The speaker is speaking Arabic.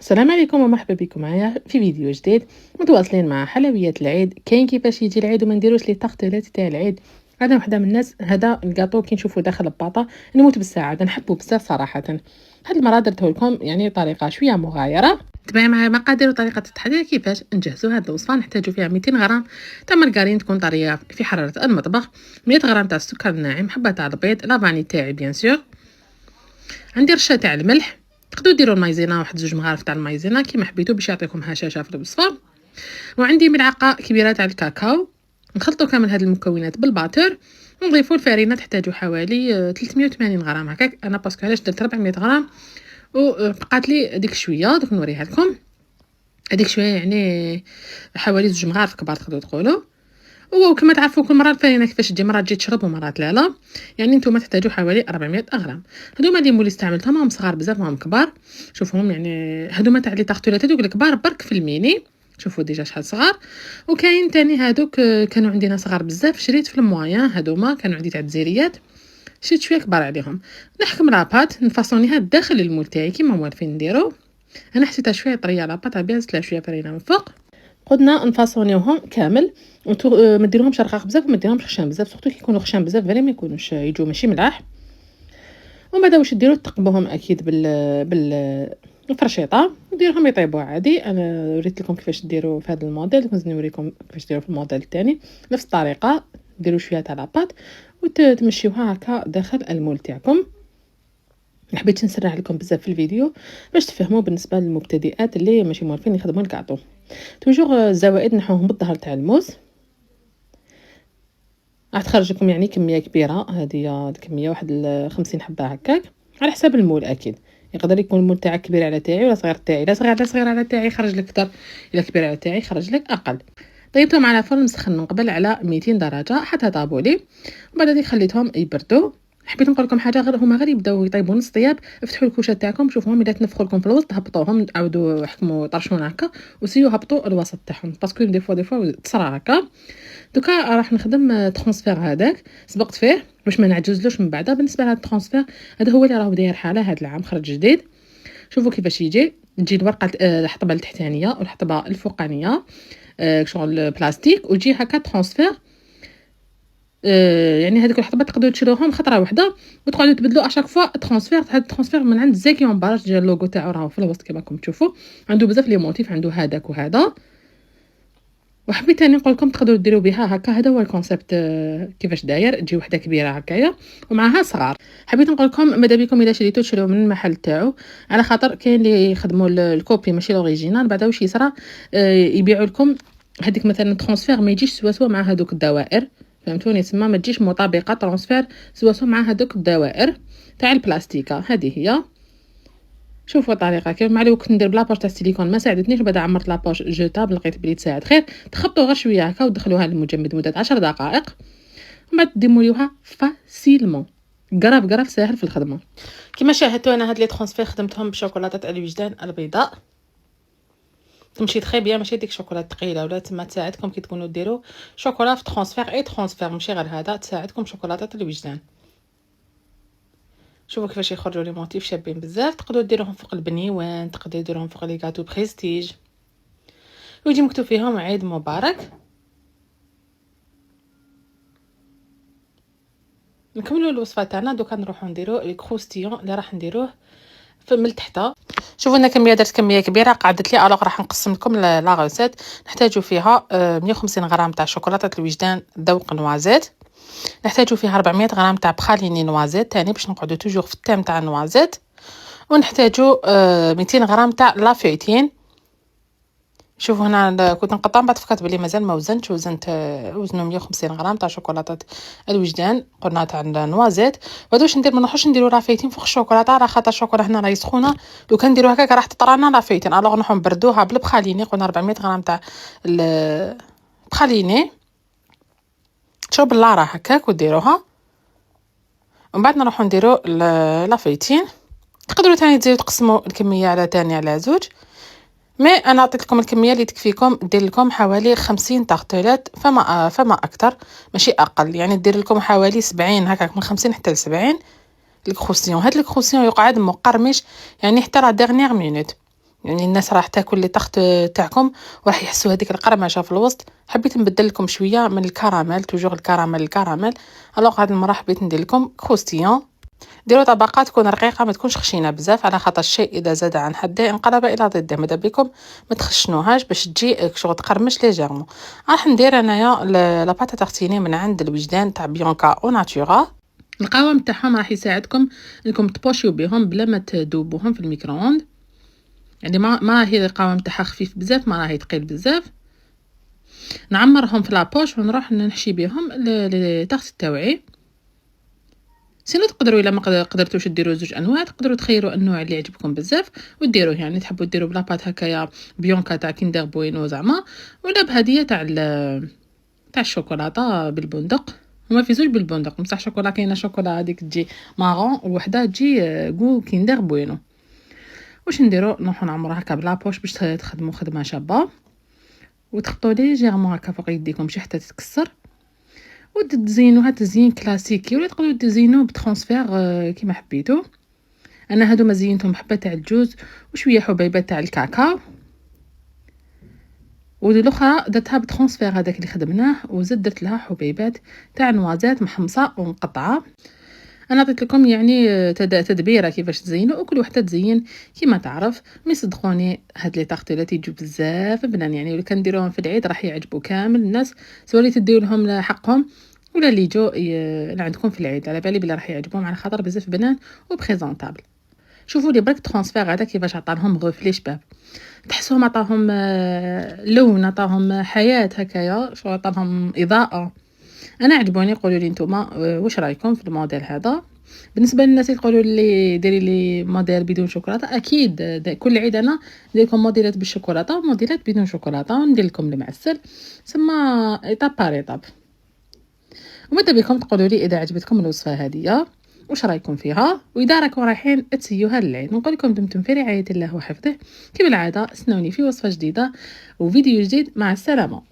السلام عليكم ومرحبا بكم معايا في فيديو جديد. متواصلين مع حلويات العيد. كاين كيفاش يجي العيد وما نديروش لي طاقتيلات تاع العيد. انا وحده من الناس هذا الكاطو كي نشوفو داخل الباطا نموت بالسعاده، نحبو بزاف صراحه. هاد المره درته لكم يعني طريقه شويه مغايره. تبعي معايا مقادير وطريقه التحضير. كيفاش نجهزوا هاد الوصفه؟ نحتاجو فيها 200 غرام تاع مارغرين تكون طريه في حراره المطبخ، 100 غرام تاع السكر الناعم، حبه تاع البيض، لافاني تاعي بيان سور، عندي رشه تاع الملح. تقدروا ديروا المايزينا واحد زوج مغارف تاع المايزينا كيما حبيتوا باش يعطيكم هشاشه في الوصفه. وعندي ملعقه كبيره تاع الكاكاو. نخلطوا كامل هاد المكونات بالباتور ونضيفوا الفرينه. تحتاجوا حوالي 380 غرام هكاك. انا باسكو علاش درت 400 غرام وبقات لي ديك شويه دوك نوريها لكم. هذيك شويه يعني حوالي زوج مغارف كبار تقدروا تقولوا. وكما تعرفوا كل مره الفرينه كيفاش تجي، مرات تجي تشرب ومرات لا. يعني نتوما تحتاجوا حوالي 400 غرام. هذوما اللي مولي استعملتهم راهم صغار بزاف راهم كبار. شوفوهم يعني هذوما تاع لي طارتولات هذوك الكبار برك في الميني. شوفوا ديجا شحال صغار. وكاين تاني هذوك كانوا عندنا صغار بزاف، شريت في الموايان هذوما كانوا عندي تاع الجزيريات، شريت شويه كبار عليهم. نحكم لاباط نفاصونيها داخل المول تاعي كيما موالفين نديرو. انا حسيتها شويه طريه لاباط بها، زدت لها شويه فرينه من فوق. قدنا نفاصونيوهم كامل ما ديروهمش رقاق بزاف وما ديروهمش خشان بزاف، سورتو كي يكونوا خشان بزاف فري ما يكونوش يجوا ماشي ملاح. ومن بعد واش ديروا تقبوهم اكيد بالفرشيطه وديروهم يطيبوا عادي. انا وريت لكم كيفاش ديروا في هذا الموديل، كنت نوريكم كيفاش ديروا في الموديل الثاني نفس الطريقه. ديروا شويه تاع لاباط وتمشيوها هكا داخل المول تاعكم. حبيت نسرع لكم بزاف في الفيديو باش تفهموا بالنسبه للمبتدئات اللي ماشي معرفين يخدموا الكاطو. توجور الزوائد نحوهم بالظهر تاع الموز. راح تخرج لكم يعني كميه كبيره. هذه الكميه واحد 50 حبه هكاك على حساب المول. اكيد يقدر يكون المول تاعك كبير على تاعي ولا صغير تاعي. لا صغير على تاعي يخرج لك اكثر، الا كبير على تاعي يخرج لك اقل. طيبتهم على فرن مسخن من قبل على 200 درجه حتى طابولي، ومن بعد خليتهم يبردوا. حبيت نقول لكم حاجه غير هما غير يبداو يطيبوا نص طياب، افتحوا الكوشه تاعكم شوفوهم الا تنفخوا لكم في الوسط هبطوهم، عاودوا حكموا طرشون هكا وسيو هبطوا الوسط تاعهم باسكو دي فوا تصرا هكا. دوكا راح نخدم ترانسفير هذاك سبقت فيه باش ما نعجزلوش من بعدا. بالنسبه لهذا الترانسفير هذا هو اللي راه داير حاله هذا العام، خرج جديد. شوفوا كيفاش يجي. تجي الورقه الحطبه التحتانيه والحطبه الفوقانيه شغل بلاستيك، وتجي هكا ترانسفير. يعني هذوك الحطبات تقدروا تشروهم خطره واحده وتقعدوا تبدلوا اشاك فوا ترانسفير. هذا الترانسفير من عند زاكيون باراج، جا اللوغو تاعو راه في الوسط كما راكم تشوفوا. عنده بزاف لي موتيف، عنده هذاك وهذا. وحبيت ثاني نقول لكم تقدروا ديروا بها هكا. هذا هو الكونسيبت كيفاش داير. تجي وحده كبيره هكايا ومعها صغار. حبيت نقول لكم ماذا بكم الا شريتو تشريو من المحل تاعو، على خاطر كاين اللي يخدموا الكوبي ماشي الاوريجينال. بعدا واش يصرى يبيعوا لكم هذيك مثلا ترانسفير ما يجيش سوا مع هذوك الدوائر. فهمتوني؟ تسمى ما تجيش مطابقه ترانسفير سوا مع هذوك الدوائر تاع البلاستيكه. هذه هي. شوفوا الطريقه كيف مع الوقت ندير بلاباج تاع السيليكون ما ساعدتنيش، بعد عمرت لاباج جوتابل لقيت بلي تساعد خير. تخبطوا غير شويه هكا ودخلوها للمجمد مده 10 دقائق، ومن بعد ديموليوها فاسيلمون. قرف ساهل في الخدمه. كما شاهدتوا انا هاد لي ترانسفير خدمتهم بشوكولاته الوجدان البيضاء. تمشي تخي بيان، ماشي ديك شوكولاته ثقيله ولا تما. تساعدكم كي تكونوا ديروا شوكولا في ترانسفير اي ترانسفير ماشي غير هذا. تساعدكم شوكولاته الوجدان. شوفوا كيفاش يخرجوا لي موتيف شابين بزاف. تقدروا ديروهم فوق البنيوان، تقدروا ديروهم فوق لي غاتو بريستيج ويجي مكتوب فيهم عيد مبارك. نكملوا الوصفه تاعنا. دوكا نروحوا نديروا الكروستيون اللي راح نديروه من التحت. شوفوا انا درت كميه كبيره قعدت لي، الوغ راح نقسم لكم لا غوسيت. نحتاجوا فيها 150 غرام تاع شوكولاته الوجدان ذوق نوازيت. نحتاجوا فيها 400 غرام تاع بخاليني نوازيت ثاني باش نقعدوا توجور في التيم تاع النوازيت. ونحتاجوا 200 غرام تاع لافيتين. شوفوا هنا كنت نقطع بعد فكرت بلي مازال ما وزنت وزنوا 150 غرام تاع شوكولاته الوجدان قلنا تاع النوازيت. بعد واش ندير؟ ما نروحوش نديروا لافيتين فوق الشوكولاته، راه خاطر الشوكولا هنا راهي سخونه. لو كان نديروا هكاك راح تطرانا لافيتين. الوغ نروحوا نبردوها بالبخاليني. قلنا 400 غرام تاع البخاليني تشرب اللارا هكاك وديروها. ومن بعد نروحوا نديروا لافيتين. تقدروا ثاني تزيدوا تقسموا الكميه على ثاني على زوج. مي انا عطيت لكم الكميه اللي تكفيكم. دير لكم حوالي 50 طارتيلات فما اكثر ماشي اقل. يعني دير لكم حوالي 70 هكاك، من 50 حتى ل 70 الكروسيون. هاد الكروسيون يقعد مقرمش يعني حتى راه ديرنيير مينوت. يعني الناس راح تاكل لي طاخت تاعكم وراح يحسوا هذيك القرمشه في الوسط. حبيت نبدل لكم شويه من الكراميل، توجور الكراميل. الوغ هذه المره حبيت ندير لكم كروستيون. ديروا طبقات تكون رقيقه، ما تكونش خشينه بزاف، على خاطر الشيء اذا زاد عن حده انقلب الى ضده. ماذا بكم ما تخشنوهاش باش تجي شغل تقرمش ليجيرمون. راح ندير انايا لا باتا تارتيني من عند الوجدان تاع بيونكا او ناتورا. القوام تاعهم راح يساعدكم انكم تبوشيو بهم بلا ما تذوبوهم في الميكرووند. يعني ما هي القوام تاعها خفيف بزاف، ما راهي ثقيل بزاف. نعمرهم في لابوش ونروح نحشي بهم لطاخت تاوعي. سينو تقدروا الا ما قدرتوش ديروا زوج انواع، تقدروا تخيروا النوع اللي يعجبكم بزاف وديروه. يعني تحبوا ديروا بلاباط هكايا بيونكا تاع كيندر بوينو زعما، ولا بهديه تاع الشوكولاته بالبندق. هما في زوج بالبندق، بصح شوكولا كاينه شوكولا هذيك تجي مارون ووحده تجي غو كيندر بوينو. واش نديروا؟ نروحوا نعمروا هكا بلابوش باش تخدموا خدمه شابه، وتخطوا ليجيرمون هكا فوق يديكم شي حتى تتكسر، وتزينوها تزيين كلاسيكي، ولا تقدروا تزينوه بترانسفير كيما حبيتو. انا هادو ما زينتهم حبه تاع الجوز وشويه حبيبات تاع الكاكاو، والاخرى درتها بترانسفير هذاك اللي خدمناه، وزدت درت لها حبيبات تاع نوازات محمصه ومقطعه. انا عطيت لكم يعني تدبيره كيفاش تزينوا، وكل وحده تزين كيما تعرف. مي صدقوني هاد لي طاختيلات يجوا بزاف بنان، يعني لو كان نديروهم في العيد راح يعجبوا كامل الناس، سواء اللي تديو لهم حقهم ولا اللي يجوا عندكم في العيد. على بالي بلي راح يعجبهم على خاطر بزاف بنان وبريزونطابل. شوفوا لي برك ترانسفير هذا كيفاش عطاهم غوفلي شباب، تحسوهم عطاهم لون، عطاهم حياه هكايا، شو عطاهم اضاءه. انا عجبوني. قولوا لي نتوما واش رايكم في الموديل هذا. بالنسبه للناس اللي يقولوا لي ديري لي موديل بدون شوكولاته، اكيد كل عيد انا ندير لكم موديلات بالشوكولاته وموديلات بدون شوكولاته، وندير لكم المعسل ثم ايطاب بار ايطاب. وماذا بكم تقولوا لي اذا عجبتكم الوصفه هذه واش رايكم فيها، واذا راكم رايحين تسيوها للعيد. نقول لكم دمتم في رعايه الله وحفظه. كما العاده استنوني في وصفه جديده وفيديو جديد. مع السلامه.